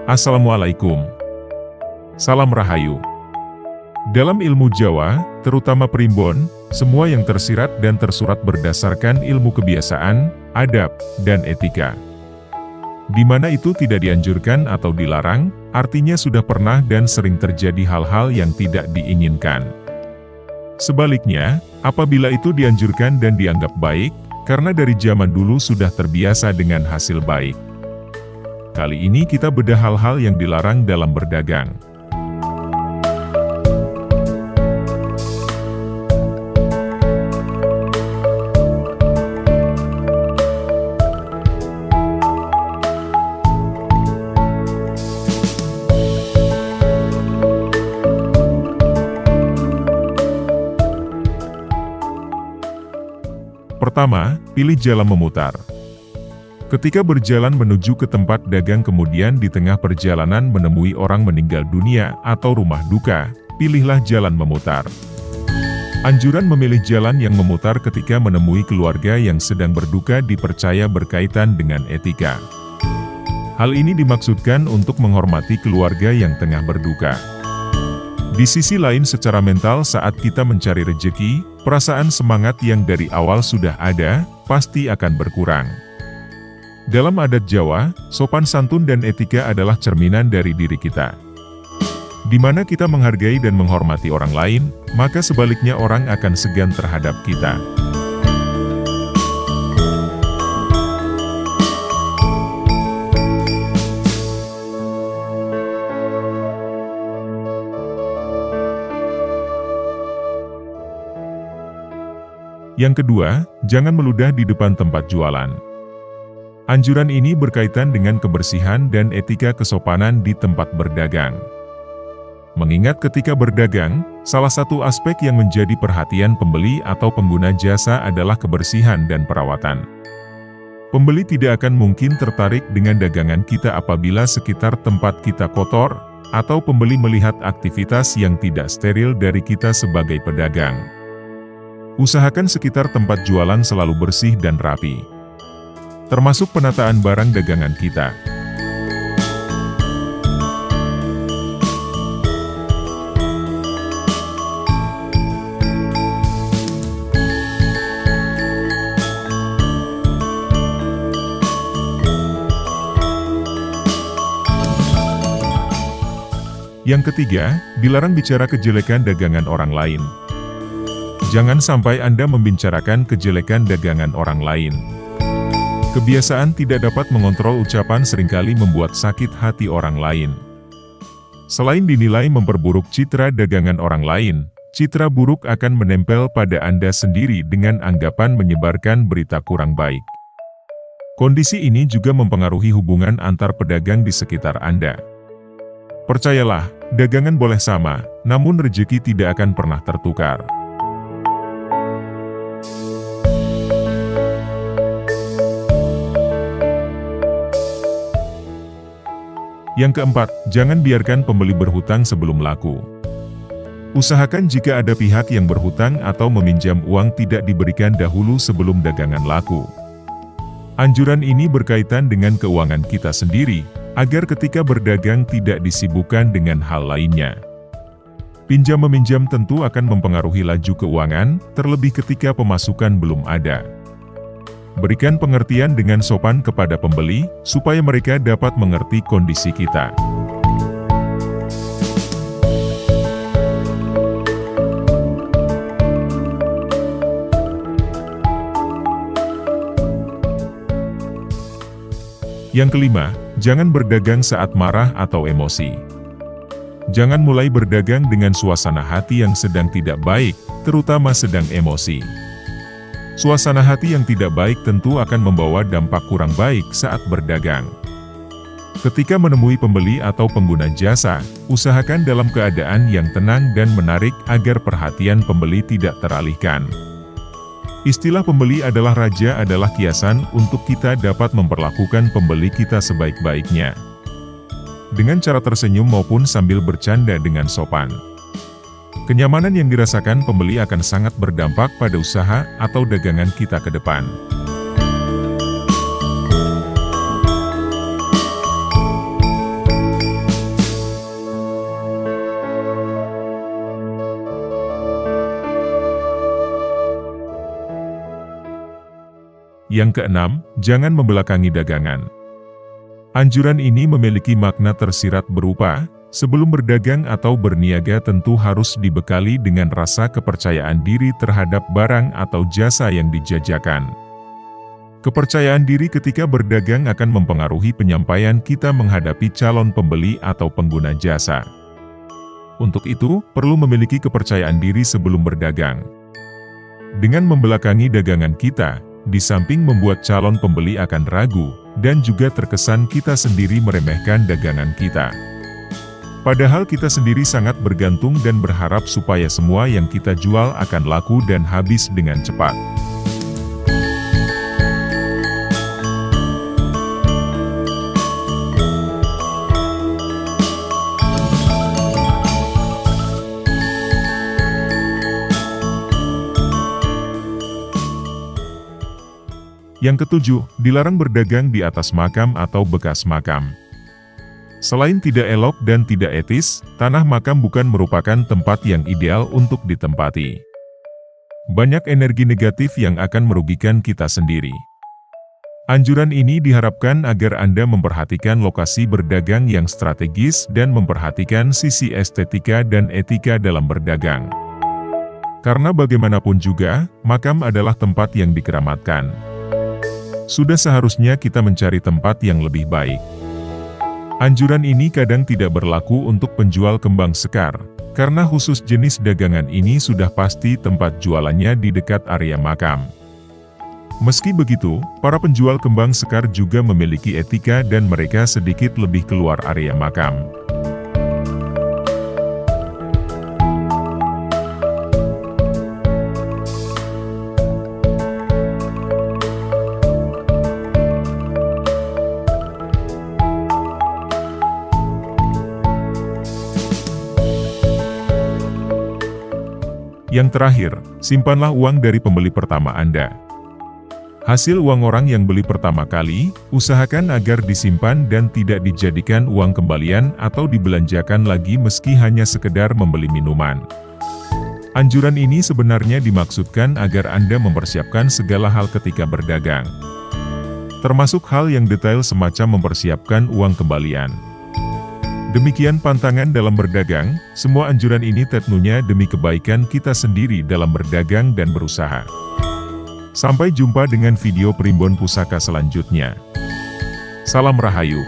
Assalamualaikum. Salam Rahayu. Dalam ilmu Jawa, terutama Primbon, semua yang tersirat dan tersurat berdasarkan ilmu kebiasaan, adab, dan etika. Di mana itu tidak dianjurkan atau dilarang, artinya sudah pernah dan sering terjadi hal-hal yang tidak diinginkan. Sebaliknya, apabila itu dianjurkan dan dianggap baik, karena dari zaman dulu sudah terbiasa dengan hasil baik. Kali ini kita bedah hal-hal yang dilarang dalam berdagang. Pertama, pilih jalan memutar. Ketika berjalan menuju ke tempat dagang kemudian di tengah perjalanan menemui orang meninggal dunia atau rumah duka, pilihlah jalan memutar. Anjuran memilih jalan yang memutar ketika menemui keluarga yang sedang berduka dipercaya berkaitan dengan etika. Hal ini dimaksudkan untuk menghormati keluarga yang tengah berduka. Di sisi lain secara mental saat kita mencari rezeki, perasaan semangat yang dari awal sudah ada, pasti akan berkurang. Dalam adat Jawa, sopan santun dan etika adalah cerminan dari diri kita. Di mana kita menghargai dan menghormati orang lain, maka sebaliknya orang akan segan terhadap kita. Yang kedua, jangan meludah di depan tempat jualan. Anjuran ini berkaitan dengan kebersihan dan etika kesopanan di tempat berdagang. Mengingat ketika berdagang, salah satu aspek yang menjadi perhatian pembeli atau pengguna jasa adalah kebersihan dan perawatan. Pembeli tidak akan mungkin tertarik dengan dagangan kita apabila sekitar tempat kita kotor, atau pembeli melihat aktivitas yang tidak steril dari kita sebagai pedagang. Usahakan sekitar tempat jualan selalu bersih dan rapi. Termasuk penataan barang dagangan kita. Yang ketiga, dilarang bicara kejelekan dagangan orang lain. Jangan sampai Anda membicarakan kejelekan dagangan orang lain. Kebiasaan tidak dapat mengontrol ucapan seringkali membuat sakit hati orang lain. Selain dinilai memperburuk citra dagangan orang lain, citra buruk akan menempel pada Anda sendiri dengan anggapan menyebarkan berita kurang baik. Kondisi ini juga mempengaruhi hubungan antar pedagang di sekitar Anda. Percayalah, dagangan boleh sama, namun rezeki tidak akan pernah tertukar. Yang keempat, jangan biarkan pembeli berhutang sebelum laku. Usahakan jika ada pihak yang berhutang atau meminjam uang tidak diberikan dahulu sebelum dagangan laku. Anjuran ini berkaitan dengan keuangan kita sendiri, agar ketika berdagang tidak disibukkan dengan hal lainnya. Pinjam-meminjam tentu akan mempengaruhi laju keuangan, terlebih ketika pemasukan belum ada. Berikan pengertian dengan sopan kepada pembeli, supaya mereka dapat mengerti kondisi kita. Yang kelima, jangan berdagang saat marah atau emosi. Jangan mulai berdagang dengan suasana hati yang sedang tidak baik, terutama sedang emosi. Suasana hati yang tidak baik tentu akan membawa dampak kurang baik saat berdagang. Ketika menemui pembeli atau pengguna jasa, usahakan dalam keadaan yang tenang dan menarik agar perhatian pembeli tidak teralihkan. Istilah pembeli adalah raja adalah kiasan untuk kita dapat memperlakukan pembeli kita sebaik-baiknya. Dengan cara tersenyum maupun sambil bercanda dengan sopan. Kenyamanan yang dirasakan pembeli akan sangat berdampak pada usaha atau dagangan kita ke depan. Yang keenam, jangan membelakangi dagangan. Anjuran ini memiliki makna tersirat berupa, sebelum berdagang atau berniaga tentu harus dibekali dengan rasa kepercayaan diri terhadap barang atau jasa yang dijajakan. Kepercayaan diri ketika berdagang akan mempengaruhi penyampaian kita menghadapi calon pembeli atau pengguna jasa. Untuk itu, perlu memiliki kepercayaan diri sebelum berdagang. Dengan membelakangi dagangan kita, di samping membuat calon pembeli akan ragu, dan juga terkesan kita sendiri meremehkan dagangan kita. Padahal kita sendiri sangat bergantung dan berharap supaya semua yang kita jual akan laku dan habis dengan cepat. Yang ketujuh, dilarang berdagang di atas makam atau bekas makam. Selain tidak elok dan tidak etis, tanah makam bukan merupakan tempat yang ideal untuk ditempati. Banyak energi negatif yang akan merugikan kita sendiri. Anjuran ini diharapkan agar Anda memperhatikan lokasi berdagang yang strategis dan memperhatikan sisi estetika dan etika dalam berdagang. Karena bagaimanapun juga, makam adalah tempat yang dikeramatkan. Sudah seharusnya kita mencari tempat yang lebih baik. Anjuran ini kadang tidak berlaku untuk penjual kembang sekar, karena khusus jenis dagangan ini sudah pasti tempat jualannya di dekat area makam. Meski begitu, para penjual kembang sekar juga memiliki etika dan mereka sedikit lebih keluar area makam. Yang terakhir, simpanlah uang dari pembeli pertama Anda. Hasil uang orang yang beli pertama kali, usahakan agar disimpan dan tidak dijadikan uang kembalian atau dibelanjakan lagi meski hanya sekedar membeli minuman. Anjuran ini sebenarnya dimaksudkan agar Anda mempersiapkan segala hal ketika berdagang. Termasuk hal yang detail semacam mempersiapkan uang kembalian. Demikian pantangan dalam berdagang, semua anjuran ini tentunya demi kebaikan kita sendiri dalam berdagang dan berusaha. Sampai jumpa dengan video Primbon Pusaka selanjutnya. Salam Rahayu.